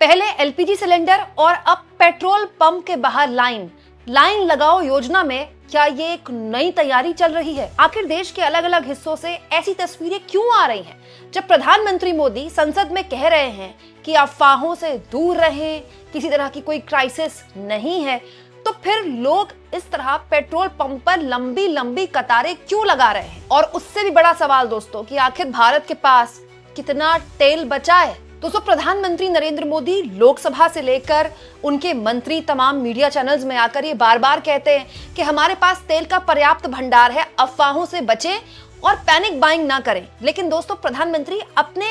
पहले LPG cylinder और अब पेट्रोल पंप के बाहर लाइन लगाओ योजना में क्या ये एक नई तैयारी चल रही है? आखिर देश के अलग अलग हिस्सों से ऐसी तस्वीरें क्यों आ रही हैं? जब प्रधानमंत्री मोदी संसद में कह रहे हैं कि अफवाहों से दूर रहें, किसी तरह की कोई क्राइसिस नहीं है, तो फिर लोग इस तरह पेट्रोल पंप पर लंबी लंबी कतारें क्यों लगा रहे हैं? और उससे भी बड़ा सवाल दोस्तों कि आखिर भारत के पास कितना तेल बचा है? दोस्तों, प्रधानमंत्री नरेंद्र मोदी लोकसभा से लेकर उनके मंत्री तमाम मीडिया चैनल्स में आकर ये बार बार कहते हैं कि हमारे पास तेल का पर्याप्त भंडार है, अफवाहों से बचें और पैनिक बाइंग ना करें। लेकिन दोस्तों, प्रधानमंत्री अपने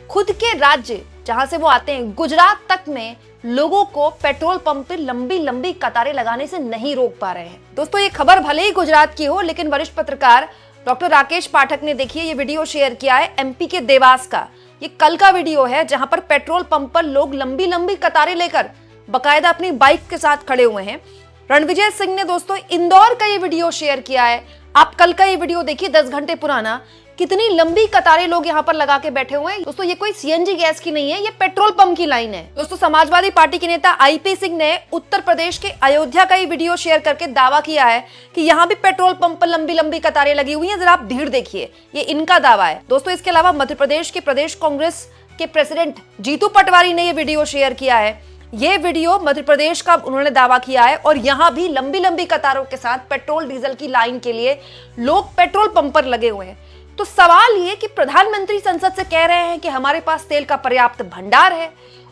खुद के राज्य जहां से वो आते हैं, गुजरात तक में लोगों को पेट्रोल पंप पे लंबी लंबी कतारें लगाने से नहीं रोक पा रहे हैं। दोस्तों, ये खबर भले ही गुजरात की हो, लेकिन वरिष्ठ पत्रकार डॉक्टर राकेश पाठक ने देखिए ये वीडियो शेयर किया है एमपी के देवास का। ये कल का वीडियो है जहां पर पेट्रोल पंप पर लोग लंबी लंबी कतारें लेकर बकायदा अपनी बाइक के साथ खड़े हुए हैं। रणविजय सिंह ने दोस्तों इंदौर का ये वीडियो शेयर किया है। आप कल का ये वीडियो देखिए, 10 घंटे पुराना। कितनी लंबी कतारें लोग यहाँ पर लगा के बैठे हुए हैं। दोस्तों, ये कोई सीएनजी गैस की नहीं है, ये पेट्रोल पंप की लाइन है। दोस्तों, समाजवादी पार्टी के नेता आईपी सिंह ने उत्तर प्रदेश के अयोध्या का ये वीडियो शेयर करके दावा किया है कि यहाँ भी पेट्रोल पंप पर लंबी लंबी कतारें लगी हुई हैं। जरा आप भीड़ देखिए, ये इनका दावा है। दोस्तों, इसके अलावा मध्य प्रदेश के प्रदेश कांग्रेस के प्रेसिडेंट जीतू पटवारी ने ये वीडियो शेयर किया है। ये वीडियो मध्य प्रदेश का उन्होंने दावा किया है और यहाँ भी लंबी लंबी कतारों के साथ पेट्रोल डीजल की लाइन के लिए लोग पेट्रोल पंप पर लगे हुए हैं। तो सवाल ये कि प्रधानमंत्री संसद से कह रहे हैं कि हमारे पास तेल का पर्याप्त भंडार है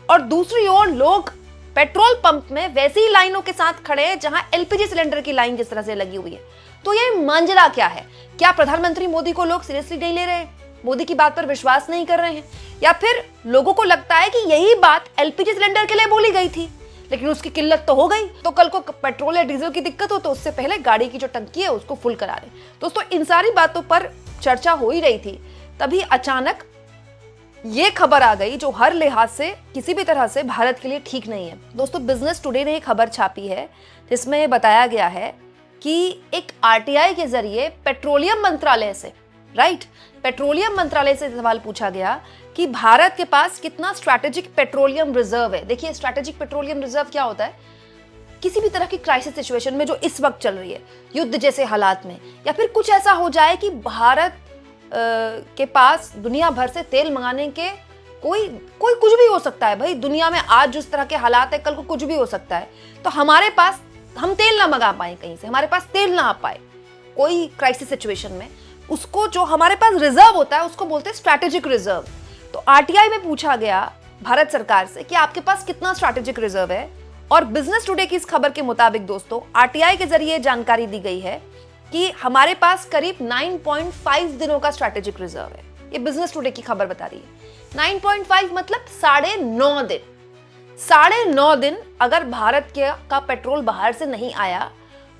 और दूसरी ओर लोग पेट्रोल पंप में वैसी ही लाइनों के साथ खड़े हैं जहां एलपीजी सिलेंडर की लाइन जिस तरह से लगी हुई है। तो ये मांजरा क्या है? क्या प्रधानमंत्री मोदी को लोग सीरियसली नहीं ले रहे हैं, मोदी की बात पर विश्वास नहीं कर रहे हैं, या फिर लोगों को लगता है कि यही बात एलपीजी सिलेंडर के लिए बोली गई थी लेकिन उसकी किल्लत तो हो गई, तो कल को पेट्रोल या डीजल की दिक्कत हो तो उससे पहले गाड़ी की जो टंकी है उसको फुल करा दें। दोस्तों, इन सारी बातों पर चर्चा हो ही रही थी, तभी अचानक ये खबर आ गई जो हर लिहाज से किसी भी तरह से भारत के लिए ठीक नहीं है। दोस्तों, बिजनेस टुडे ने एक खबर छापी है जिसमें बताया गया है कि एक आरटीआई के जरिए पेट्रोलियम मंत्रालय से सवाल पूछा गया कि भारत के पास कितना स्ट्रैटेजिक पेट्रोलियम रिजर्व है। देखिए, स्ट्रैटेजिक पेट्रोलियम रिजर्व क्या होता है? किसी भी तरह की क्राइसिस सिचुएशन में जो इस वक्त चल रही है, युद्ध जैसे हालात में, या फिर कुछ ऐसा हो जाए कि भारत के पास दुनिया भर से तेल मंगाने के कोई कुछ भी हो सकता है। भाई, दुनिया में आज जिस तरह के हालात है, कल को कुछ भी हो सकता है। तो हमारे पास हम तेल ना मंगा पाए, कहीं से हमारे पास तेल ना आ पाए कोई क्राइसिस सिचुएशन में, उसको जो हमारे पास रिजर्व होता है उसको बोलते हैं स्ट्रैटेजिक रिजर्व। तो आरटीआई में पूछा गया भारत सरकार से कि आपके पास कितना स्ट्रैटेजिक रिजर्व है, और बिजनेस टुडे की इस खबर के मुताबिक दोस्तों आरटीआई के जरिए जानकारी दी गई है कि हमारे पास करीब 9.5 दिनों का स्ट्रैटेजिक रिजर्व है। ये बिजनेस टुडे की खबर बता रही है। 9.5 मतलब 9.5 दिन। 9.5 दिन अगर भारत का पेट्रोल बाहर से नहीं आया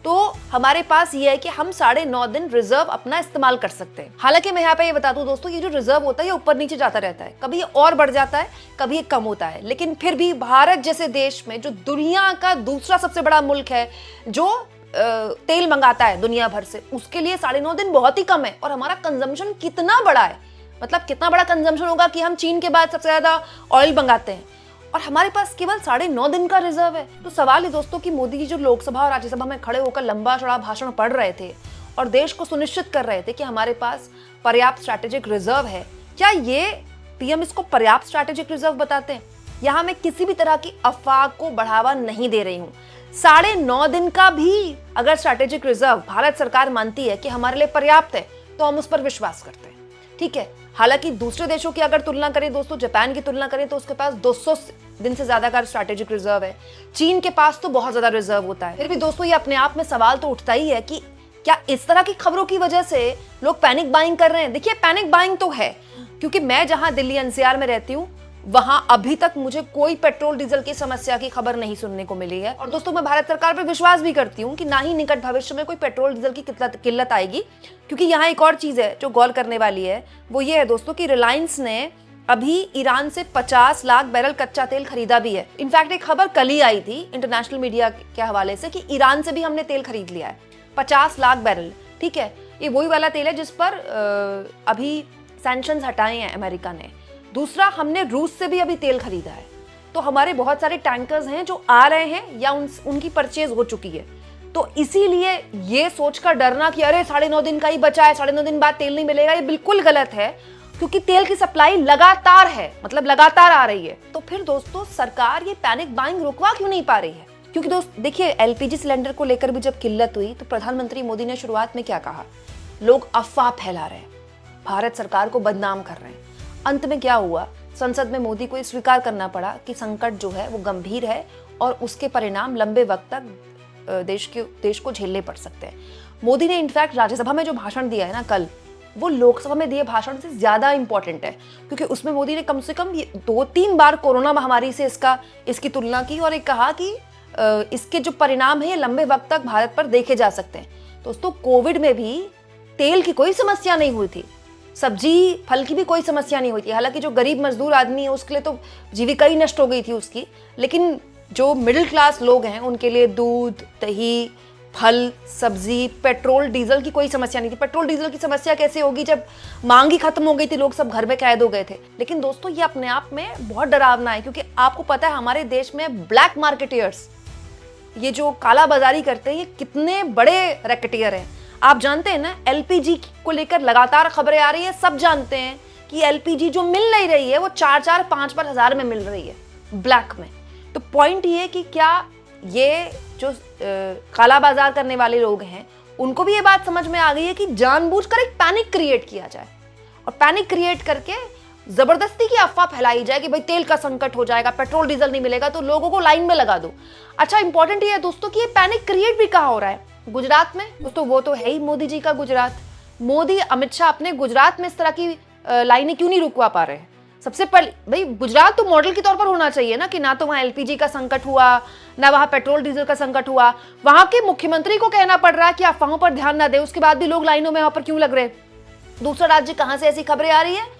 तो हमारे पास ये है कि हम 9.5 दिन रिजर्व अपना इस्तेमाल कर सकते हैं। हालांकि मैं यहाँ पे ये बता दूं दोस्तों, ये जो रिजर्व होता है ये ऊपर नीचे जाता रहता है, कभी ये और बढ़ जाता है, कभी ये कम होता है। लेकिन फिर भी भारत जैसे देश में, जो दुनिया का दूसरा सबसे बड़ा मुल्क है, जो तेल मंगाता है दुनिया भर से, उसके लिए 9.5 दिन बहुत ही कम है। और हमारा कंजम्पशन कितना बड़ा है, मतलब कितना बड़ा कंजम्पशन होगा कि हम चीन के बाद सबसे ज्यादा ऑयल मंगाते हैं और हमारे पास केवल 9.5 दिन का रिजर्व है। तो सवाल है दोस्तों कि मोदी जी जो लोकसभा और राज्यसभा में खड़े होकर लंबा चौड़ा भाषण पढ़ रहे थे और देश को सुनिश्चित कर रहे थे कि हमारे पास पर्याप्त स्ट्रैटेजिक रिजर्व है, क्या ये पीएम इसको पर्याप्त स्ट्रैटेजिक रिजर्व बताते हैं? यहाँ मैं किसी भी तरह की अफवाह को बढ़ावा नहीं दे रही हूँ। 9.5 दिन का भी अगर स्ट्रैटेजिक रिजर्व भारत सरकार मानती है कि हमारे लिए पर्याप्त है तो हम उस पर विश्वास करते हैं, ठीक है। हालांकि दूसरे देशों की अगर तुलना करें दोस्तों, जापान की तुलना करें तो उसके पास 200 दिन से ज्यादा का स्ट्रैटेजिक रिजर्व है। चीन के पास तो बहुत ज्यादा रिजर्व होता है। फिर भी दोस्तों, ये अपने आप में सवाल तो उठता ही है कि क्या इस तरह की खबरों की वजह से लोग पैनिक बाइंग कर रहे हैं? देखिए, पैनिक बाइंग तो है, क्योंकि मैं जहां दिल्ली एनसीआर में रहती हूँ वहां अभी तक मुझे कोई पेट्रोल डीजल की समस्या की खबर नहीं सुनने को मिली है। और दोस्तों, मैं भारत सरकार पर विश्वास भी करती हूँ कि ना ही निकट भविष्य में कोई पेट्रोल डीजल की किल्लत आएगी। क्योंकि यहाँ एक और चीज है जो गौर करने वाली है, वो ये है दोस्तों कि रिलायंस ने अभी ईरान से 50 लाख बैरल कच्चा तेल खरीदा भी है। इनफैक्ट एक खबर कल ही आई थी इंटरनेशनल मीडिया के हवाले से कि ईरान से भी हमने तेल खरीद लिया है 50 लाख बैरल, ठीक है। ये वही वाला तेल है जिस पर अभी सैंक्शंस हटाए हैं अमेरिका ने। दूसरा, हमने रूस से भी अभी तेल खरीदा है। तो हमारे बहुत सारे टैंकर्स हैं जो आ रहे हैं या उनकी परचेज हो चुकी है। तो इसीलिए ये सोचकर डरना कि अरे 9.5 दिन का ही बचा है, 9.5 दिन बाद तेल नहीं मिलेगा, ये बिल्कुल गलत है, क्योंकि तेल की सप्लाई लगातार है, मतलब लगातार आ रही है। तो फिर दोस्तों सरकार ये पैनिक बाइंग रुकवा क्यों नहीं पा रही है? क्योंकि दोस्त देखिए, एलपीजी सिलेंडर को लेकर भी जब किल्लत हुई तो प्रधानमंत्री मोदी ने शुरुआत में क्या कहा? लोग अफवाह फैला रहे हैं, भारत सरकार को बदनाम कर रहे हैं। अंत में क्या हुआ? संसद में मोदी को स्वीकार करना पड़ा कि संकट जो है वो गंभीर है और उसके परिणाम लंबे वक्त तक देश को झेलने पड़ सकते हैं। मोदी ने इनफैक्ट राज्यसभा में जो भाषण दिया है ना कल, वो लोकसभा में दिए भाषण से ज्यादा इंपॉर्टेंट है, क्योंकि उसमें मोदी ने कम से कम 2-3 बार कोरोना महामारी से इसकी तुलना की और एक कहा कि इसके जो परिणाम है ये लंबे वक्त तक भारत पर देखे जा सकते हैं। दोस्तों कोविड में भी तेल की कोई समस्या नहीं हुई थी, सब्जी फल की भी कोई समस्या नहीं हुई थी। हालांकि जो गरीब मजदूर आदमी है उसके लिए तो जीविका ही नष्ट हो गई थी उसकी, लेकिन जो मिडिल क्लास लोग हैं उनके लिए दूध, दही, फल, सब्जी, पेट्रोल, डीजल की कोई समस्या नहीं थी। पेट्रोल डीजल की समस्या कैसे होगी जब मांग ही खत्म हो गई थी, लोग सब घर में कैद हो गए थे। लेकिन दोस्तों ये अपने आप में बहुत डरावना है, क्योंकि आपको पता है हमारे देश में ब्लैक मार्केटियर्स, ये जो काला बाजारी करते हैं, ये कितने बड़े रैकेटियर हैं। आप जानते हैं ना, एलपीजी को लेकर लगातार खबरें आ रही है, सब जानते हैं कि एलपीजी जो मिल नहीं रही है वो 4-4, 5-5 हजार में मिल रही है ब्लैक में। तो पॉइंट ये कि क्या ये जो काला बाजार करने वाले लोग हैं उनको भी ये बात समझ में आ गई है कि जानबूझकर एक पैनिक क्रिएट किया जाए और पैनिक क्रिएट करके जबरदस्ती की अफवाह फैलाई जाए कि भाई तेल का संकट हो जाएगा, पेट्रोल डीजल नहीं मिलेगा तो लोगों को लाइन में लगा दो। अच्छा, इंपॉर्टेंट ये है दोस्तों कि ये पैनिक क्रिएट भी कहाँ हो रहा है? गुजरात में। दोस्तों वो तो है ही मोदी जी का गुजरात। मोदी, अमित शाह अपने गुजरात में इस तरह की लाइनें क्यों नहीं रुकवा पा रहे हैं? सबसे पहले भाई गुजरात तो मॉडल के तौर पर होना चाहिए ना, कि ना तो वहाँ एलपीजी का संकट हुआ, ना वहाँ पेट्रोल डीजल का संकट हुआ। वहां के मुख्यमंत्री को कहना पड़ रहा है कि अफवाहों पर ध्यान ना दे, उसके बाद भी लोग लाइनों में वहां पर क्यों लग रहे हैं? दूसरा राज्य कहाँ से ऐसी खबरें आ रही है?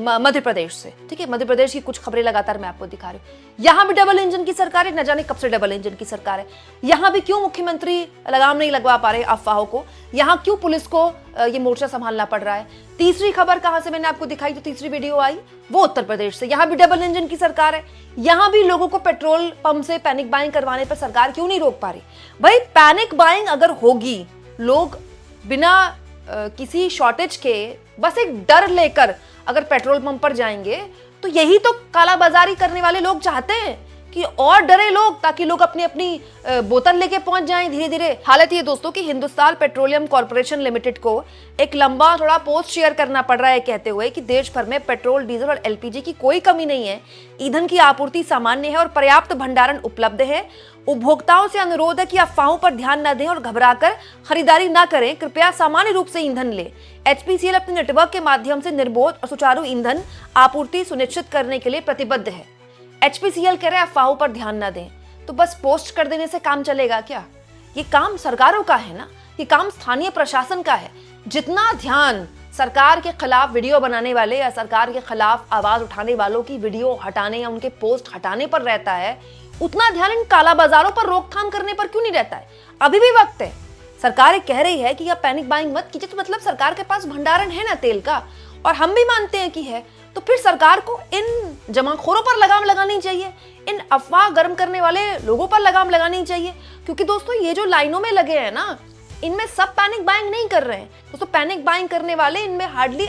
मध्य प्रदेश से। ठीक है, मध्य प्रदेश की कुछ खबरें लगातार मैं आपको दिखा रही हूँ। यहाँ भी डबल इंजन की सरकार है, न जाने कब से डबल इंजन की सरकार है। यहाँ भी क्यों मुख्यमंत्री लगाम नहीं लगवा पा रहे अफवाहों को? यहाँ क्यों पुलिस को ये मोर्चा संभालना पड़ रहा है? तीसरी खबर कहाँ से मैंने आपको दिखाई, जो तीसरी वीडियो आई वो उत्तर प्रदेश से। यहाँ भी डबल इंजन की सरकार है, यहाँ भी लोगों को पेट्रोल पंप से पैनिक बाइंग करवाने पर सरकार क्यों नहीं रोक पा रही? भाई पैनिक बाइंग अगर होगी, लोग बिना किसी शॉर्टेज के बस एक डर लेकर अगर पेट्रोल पंप पर जाएंगे, तो यही तो काला बाजारी करने वाले लोग चाहते हैं कि और डरे लोग, ताकि लोग अपनी अपनी बोतल लेके पहुंच जाएं धीरे धीरे। हालत ये दोस्तों कि हिंदुस्तान पेट्रोलियम कॉर्पोरेशन लिमिटेड को एक लंबा थोड़ा पोस्ट शेयर करना पड़ रहा है, कहते हुए कि देश भर में पेट्रोल, डीजल और एलपीजी की कोई कमी नहीं है, ईंधन की आपूर्ति सामान्य है और पर्याप्त भंडारण उपलब्ध है। उपभोक्ताओं से अनुरोध है कि अफवाहों पर ध्यान न दें और घबराकर खरीदारी न करें, कृपया सामान्य रूप से ईंधन लें। एचपीसीएल अपने नेटवर्क के माध्यम से निर्बाध और सुचारू ईंधन आपूर्ति सुनिश्चित करने के लिए प्रतिबद्ध है। एचपीसीएल कह रहे हैं अफवाहों पर ध्यान न दें, तो बस पोस्ट कर देने से काम चलेगा क्या? ये काम सरकारों का है ना, ये काम स्थानीय प्रशासन का है। जितना ध्यान सरकार के खिलाफ वीडियो बनाने वाले या सरकार के खिलाफ आवाज उठाने वालों की वीडियो हटाने या उनके पोस्ट हटाने पर रहता है, उतना ध्यान इन काला बाजारों पर रोकथाम करने पर क्यों नहीं रहता है? अभी भी वक्त है। सरकार कह रही है कि आप पैनिक बाइंग मत कीजिए, तो मतलब सरकार के पास भंडारण है ना तेल का, और हम भी मानते हैं कि है, तो फिर सरकार को इन जमाखोरों पर लगाम लगानी चाहिए, इन अफवाह गर्म करने वाले लोगों पर लगाम लगानी चाहिए। क्योंकि दोस्तों ये जो लाइनों में लगे हैं ना, इनमें सब पैनिक बाइंग नहीं कर रहे हैं दोस्तों। पैनिक बाइंग करने वाले इनमें हार्डली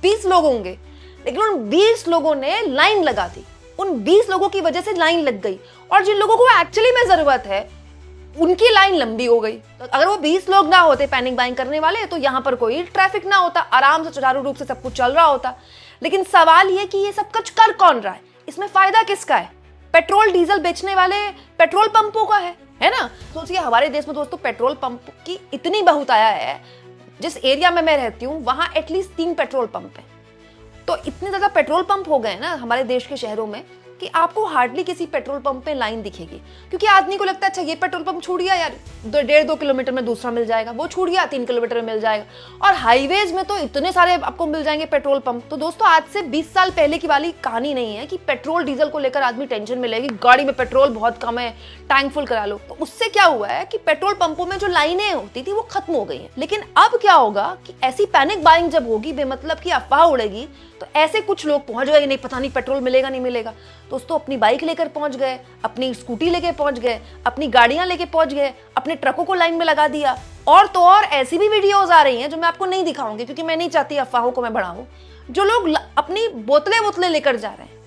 20 लोग होंगे, लेकिन उन 20 लोगों ने लाइन लगा दी, उन 20 लोगों की वजह से लाइन लग गई, और जिन लोगों को एक्चुअली में जरूरत है उनकी लाइन लंबी हो गई। तो अगर वो 20 लोग ना होते पैनिक बाइंग करने वाले, तो यहाँ पर कोई ट्रैफिक ना होता, आराम से सुचारू रूप से सब कुछ चल रहा होता। लेकिन सवाल ये कि ये सब कुछ कर कौन रहा है? इसमें फायदा किसका है? पेट्रोल डीजल बेचने वाले पेट्रोल पंपों का है ना। सोचिए हमारे देश में दोस्तों पेट्रोल पंप की इतनी बहुताया है, जिस एरिया में मैं रहती हूँ वहां एटलीस्ट 3 पेट्रोल पंप है। तो इतने ज्यादा पेट्रोल पंप हो गए ना हमारे देश के शहरों में कि आपको हार्डली किसी पेट्रोल पंप पे लाइन दिखेगी, क्योंकि आदमी को लगता है अच्छा ये पेट्रोल पंप छूट गया यार, 1.5-2 किलोमीटर में दूसरा मिल जाएगा, वो छूट गया 3 किलोमीटर में मिल जाएगा, और हाईवेज में तो इतने सारे आपको मिल जाएंगे पेट्रोल पंप। तो दोस्तों आज से 20 साल पहले की वाली कहानी नहीं है कि पेट्रोल डीजल को लेकर आदमी टेंशन में लेगी, गाड़ी में पेट्रोल बहुत कम है, टैंक फुल करा लो। तो उससे क्या हुआ है कि पेट्रोल पंपों में जो लाइनें होती थी वो खत्म हो गई है। लेकिन अब क्या होगा कि ऐसी पैनिक बाइंग जब होगी, बेमतलब की अफवाह उड़ेगी, तो ऐसे कुछ लोग पहुंच गए, नहीं पता नहीं पेट्रोल मिलेगा नहीं मिलेगा। दोस्तों अपनी बाइक लेकर पहुंच गए, अपनी स्कूटी लेके पहुंच गए, अपनी गाड़ियां लेके पहुंच गए, अपने ट्रकों को लाइन में लगा दिया। और तो और ऐसी भी वीडियोज आ रही हैं जो मैं आपको नहीं दिखाऊंगी क्योंकि मैं नहीं चाहती अफवाहों को मैं बढ़ाऊं, जो लोग अपनी बोतलें लेकर जा रहे हैं।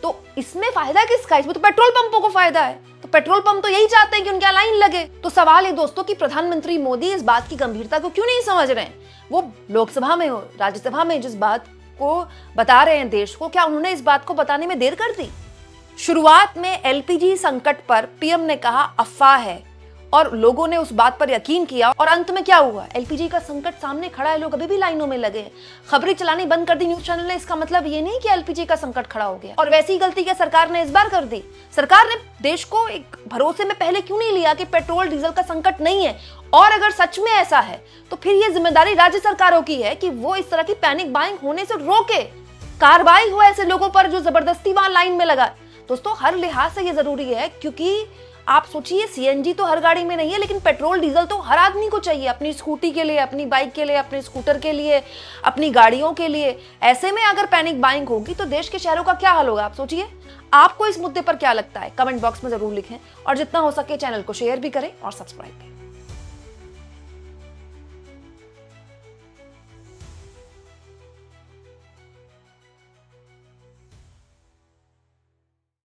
तो इसमें फायदा किसका? इसमें तो पेट्रोल पंपों को फायदा है। तो पेट्रोल पंप तो यही चाहते हैं कि उनके लाइन लगे। तो सवाल है दोस्तों कि प्रधानमंत्री मोदी इस बात की गंभीरता को क्यों नहीं समझ रहे हैं? वो लोकसभा में हो, राज्यसभा में जिस बात को बता रहे हैं देश को, क्या उन्होंने इस बात को बताने में देर कर दी? शुरुआत में एलपीजी संकट पर पीएम ने कहा अफवाह है और लोगों ने उस बात पर यकीन किया, और अंत में क्या हुआ? एलपीजी का संकट सामने खड़ा है, लोग अभी भी लाइनों में लगे हैं। खबरें चलानी बंद कर दी न्यूज चैनल ने, इसका मतलब ये नहीं कि एलपीजी का संकट खड़ा हो गया। और वैसी गलती क्या सरकार ने इस बार कर दी? सरकार ने देश को एक भरोसे में पहले क्यों नहीं लिया कि पेट्रोल डीजल का संकट नहीं है? और अगर सच में ऐसा है तो फिर ये जिम्मेदारी राज्य सरकारों की है कि वो इस तरह की पैनिक बाइंग होने से रोके, कार्रवाई हो ऐसे लोगों पर जो जबरदस्ती वहां लाइन में लगा। दोस्तों हर लिहाज से ये जरूरी है, क्योंकि आप सोचिए सीएनजी तो हर गाड़ी में नहीं है, लेकिन पेट्रोल डीजल तो हर आदमी को चाहिए, अपनी स्कूटी के लिए, अपनी बाइक के लिए, अपने स्कूटर के लिए, अपनी गाड़ियों के लिए। ऐसे में अगर पैनिक बाइंग होगी तो देश के शहरों का क्या हाल होगा? आप सोचिए। आपको इस मुद्दे पर क्या लगता है? कमेंट बॉक्स में जरूर लिखें और जितना हो सके चैनल को शेयर भी करें और सब्सक्राइब करें।